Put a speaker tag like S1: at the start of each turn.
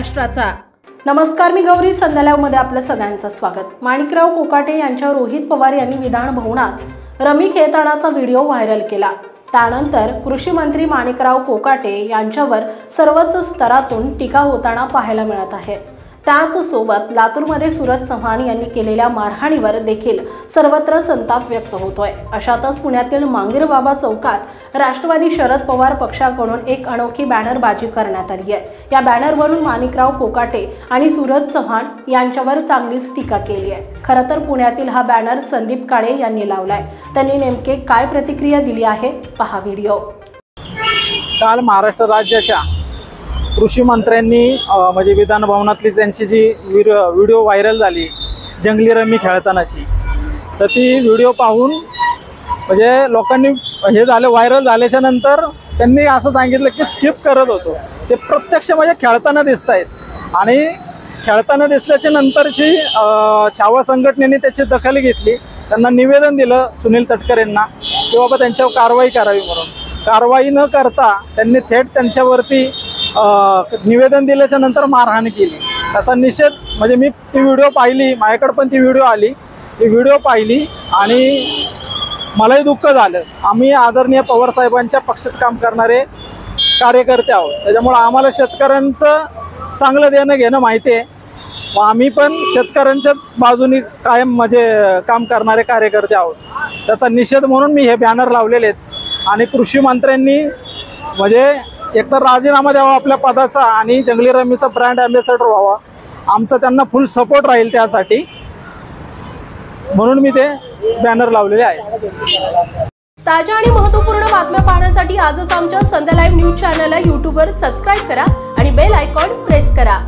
S1: महाराष्ट्राचा। नमस्कार, मी गौरी। संध्या लाईव्ह मध्ये आपलं सगळ्यांचं स्वागत। माणिकराव कोकाटे यांच्या रोहित पवार यांनी विधान भवनात रमी खेळतानाचा व्हिडिओ व्हायरल केला। त्यानंतर कृषी मंत्री माणिकराव कोकाटे यांच्यावर सर्वच स्तरातून टीका होताना पाहायला मिळत आहे। त्याच सोबत लातूरमध्ये सुरज चव्हाण यांनी केलेल्या मारहाणीवर देखील सर्वत्र संताप व्यक्त होतोय। अशातच पुण्यातील मांगीरबाबा चौकात राष्ट्रवादी शरद पवार पक्षाकडून एक अनोखी बॅनरबाजी करण्यात आली आहे। या बॅनरवरून माणिकराव कोकाटे आणि सुरज चव्हाण यांच्यावर चांगलीच टीका केली आहे। खरं तर पुण्यातील हा बॅनर संदीप काळे यांनी लावलाय। त्यांनी नेमके काय प्रतिक्रिया दिली आहे, पहा व्हिडिओ।
S2: काल महाराष्ट्र राज्याच्या कृषी मंत्र्यांनी म्हणजे विधान भवनातली त्यांची जी व्हिडिओ व्हायरल झाली जंगली रमी खेळतानाची, तर ती व्हिडिओ पाहून म्हणजे लोकांनी हे झालं, व्हायरल झाल्याच्या नंतर त्यांनी असं सांगितलं की स्किप करत होतो, ते प्रत्यक्ष म्हणजे खेळताना दिसत आहेत। आणि खेळताना दिसल्याच्या नंतरची छावा संघटनेने त्याची दखल घेतली, त्यांना निवेदन दिलं सुनील तटकरे यांना की बाबा त्यांच्यावर कारवाई करावी म्हणून। कारवाई न करता त्यांनी थेट त्यांच्यावरती निवेदन दिल्याच्या नंतर मारहाण केली। त्याचा निषेध म्हणजे मी ती व्हिडिओ पाहिली, माझ्याकडे पण ती व्हिडिओ आली, ती व्हिडिओ पाहिली आणि मलाही दुःख झालं। आम्ही आदरणीय पवार साहेबांच्या पक्षात काम करणारे कार्यकर्ते आहोत, त्याच्यामुळे आम्हाला शेतकऱ्यांचं चांगलं देणं घेणं माहिती आहे। आम्ही पण शेतकऱ्यांच्या बाजूने कायम म्हणजे काम करणारे कार्यकर्ते आहोत। त्याचा निषेध म्हणून मी हे बॅनर लावलेले आहेत। आणि कृषी मंत्र्यांनी म्हणजे एकतर राजीनामा द्यावा आपल्या पदाचा आणि जंगली रमीचा ब्रँड अँबॅसेडर व्हावा, आमचा त्यांना फुल सपोर्ट राहील त्यासाठी, म्हणून मी ते बॅनर लावलेले आहे।
S1: ताज्या आणि महत्त्वपूर्ण बातम्या पाहण्यासाठी आजच आमच्या संध्या लाईव्ह न्यूज चॅनलला YouTube वर सबस्क्राइब करा आणि बेल आयकॉन प्रेस करा।